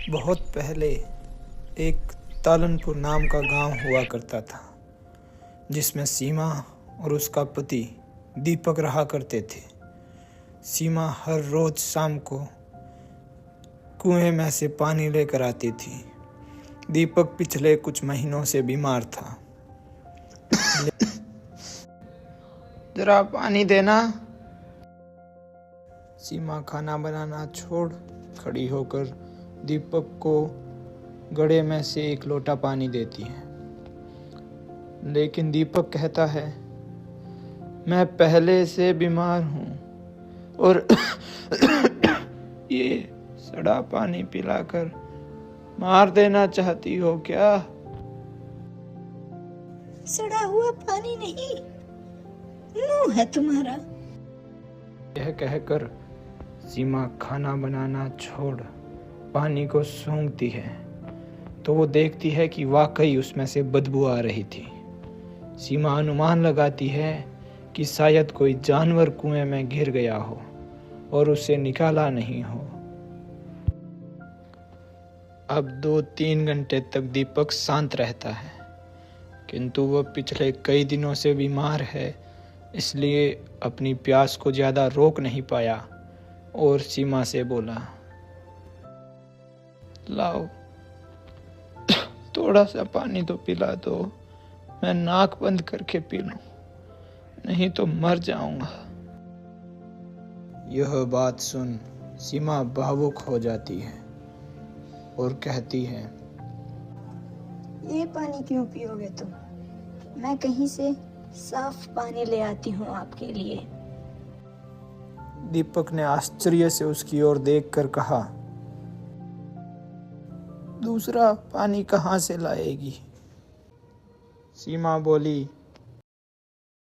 बहुत पहले एक तालनपुर नाम का गांव हुआ करता था, जिसमें सीमा और उसका पति दीपक रहा करते थे। सीमा हर रोज शाम को कुएं में से पानी लेकर आती थी। दीपक पिछले कुछ महीनों से बीमार था। जरा पानी देना। सीमा खाना बनाना छोड़ खड़ी होकर दीपक को घड़े में से एक लोटा पानी देती है, लेकिन दीपक कहता है, मैं पहले से बीमार हूँ और ये सड़ा पानी पिलाकर मार देना चाहती हो क्या? सड़ा हुआ पानी नहीं, मुंह है तुम्हारा। यह कहकर सीमा खाना बनाना छोड़ पानी को सूंघती है तो वो देखती है कि वाकई उसमें से बदबू आ रही थी। सीमा अनुमान लगाती है कि शायद कोई जानवर कुएं में गिर गया हो और उसे निकाला नहीं हो। अब 2-3 घंटे तक दीपक शांत रहता है, किंतु वह पिछले कई दिनों से बीमार है, इसलिए अपनी प्यास को ज़्यादा रोक नहीं पाया और सीमा से बोला, लाओ थोड़ा सा पानी तो पिला दो, मैं नाक बंद करके पी लूं, नहीं तो मर जाऊंगा। यह बात सुन सीमा भावुक हो जाती है और कहती है, ये पानी क्यों पियोगे तुम? मैं कहीं से साफ पानी ले आती हूँ आपके लिए। दीपक ने आश्चर्य से उसकी ओर देखकर कहा, दूसरा पानी कहाँ से लाएगी? सीमा बोली,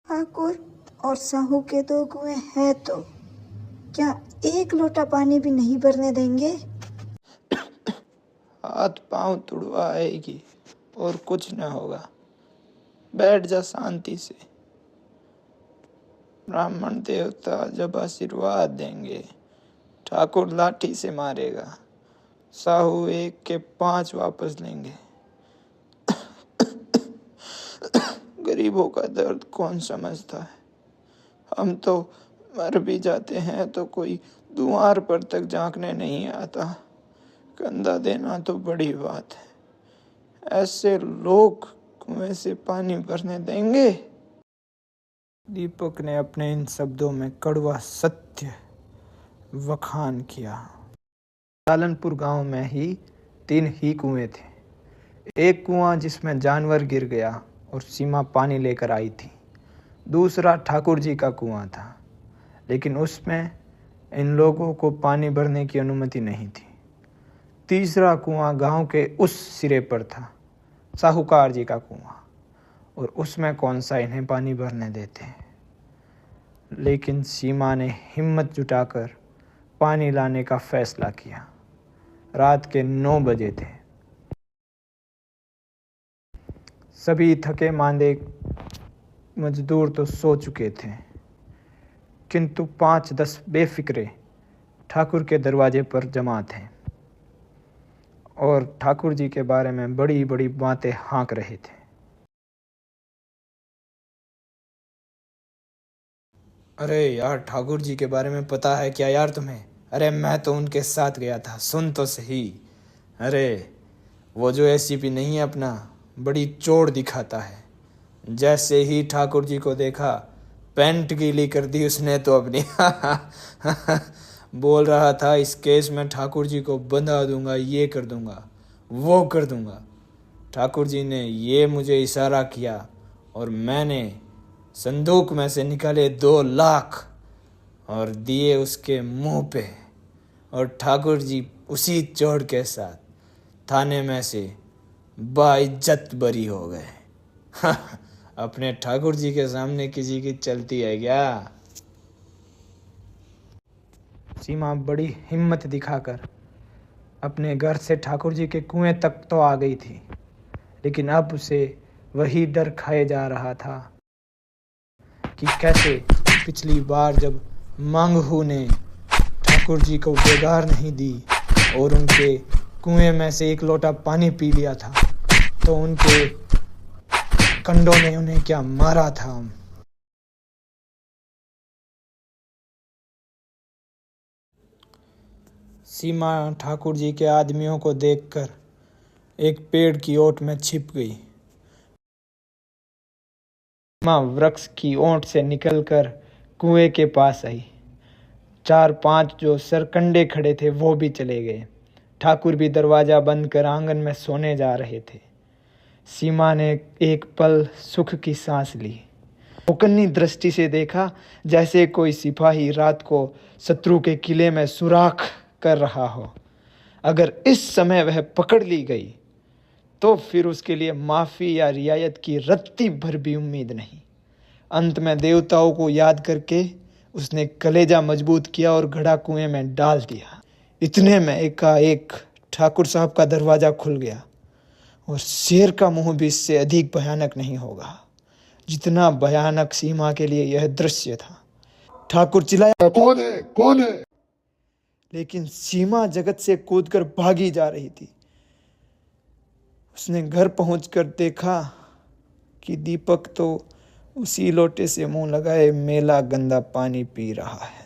ठाकुर और साहू के 2 कुएं हैं तो क्या एक लोटा पानी भी नहीं भरने देंगे? हाथ पांव तुड़वाएगी और कुछ न होगा, बैठ जा शांति से। ब्राह्मण देवता जब आशीर्वाद देंगे, ठाकुर लाठी से मारेगा, साहू 1 के 5 वापस लेंगे। गरीबों का दर्द कौन समझता है? हम तो मर भी जाते हैं तो कोई द्वार पर तक झांकने नहीं आता। कंधा देना तो बड़ी बात है, ऐसे लोग कुएं से पानी भरने देंगे? दीपक ने अपने इन शब्दों में कड़वा सत्य बखान किया। तालनपुर गांव में ही 3 ही कुएं थे। एक कुआं जिसमें जानवर गिर गया और सीमा पानी लेकर आई थी। दूसरा ठाकुर जी का कुआं था, लेकिन उसमें इन लोगों को पानी भरने की अनुमति नहीं थी। तीसरा कुआं गांव के उस सिरे पर था, साहूकार जी का कुआं, और उसमें कौन सा इन्हें पानी भरने देते। लेकिन सीमा ने हिम्मत जुटाकर पानी लाने का फैसला किया। रात के 9 बजे थे। सभी थके मांदे मजदूर तो सो चुके थे, किंतु 5-10 बेफिक्रे ठाकुर के दरवाजे पर जमा थे और ठाकुर जी के बारे में बड़ी बड़ी बातें हाँक रहे थे। अरे यार, ठाकुर जी के बारे में पता है क्या यार तुम्हें? अरे मैं तो उनके साथ गया था, सुन तो सही। अरे वो जो एसीपी नहीं है अपना, बड़ी चोड़ दिखाता है। जैसे ही ठाकुर जी को देखा, पैंट गीली कर दी उसने तो अपनी। बोल रहा था इस केस में ठाकुर जी को बंधा दूंगा, ये कर दूंगा, वो कर दूंगा। ठाकुर जी ने ये मुझे इशारा किया और मैंने संदूक में से निकाले 2 लाख और दिए उसके मुंह पे, और ठाकुर जी उसी चोट के साथ थाने में से बाइज्जत बरी हो गए। अपने ठाकुर जी के सामने किसी की चलती है क्या? सीमा बड़ी हिम्मत दिखाकर अपने घर से ठाकुर जी के कुएं तक तो आ गई थी, लेकिन अब उसे वही डर खाए जा रहा था कि कैसे पिछली बार जब मांगहू ने ठाकुर जी को बेगार नहीं दी और उनके कुएं में से एक लोटा पानी पी लिया था तो उनके कंडों ने उन्हें क्या मारा था। सीमा ठाकुर जी के आदमियों को देखकर एक पेड़ की ओट में छिप गई। सीमा वृक्ष की ओट से निकलकर कुएं के पास आई। 4-5 जो सरकंडे खड़े थे वो भी चले गए। ठाकुर भी दरवाजा बंद कर आंगन में सोने जा रहे थे। सीमा ने एक पल सुख की सांस ली। चौकन्नी दृष्टि से देखा जैसे कोई सिपाही रात को शत्रु के किले में सुराख कर रहा हो। अगर इस समय वह पकड़ ली गई तो फिर उसके लिए माफी या रियायत की रत्ती भर भी उम्मीद नहीं। अंत में देवताओं को याद करके उसने कलेजा मजबूत किया और घड़ा कुएं में डाल दिया। इतने में एकाएक ठाकुर साहब का दरवाजा खुल गया और शेर का मुंह भी इससे अधिक भयानक नहीं होगा जितना भयानक सीमा के लिए यह दृश्य था। ठाकुर चिल्लाया, कौन है, कौन है? लेकिन सीमा जगत से कूदकर भागी जा रही थी। उसने घर पहुंचकर देखा कि दीपक तो उसी लोटे से मुंह लगाए मेला गंदा पानी पी रहा है।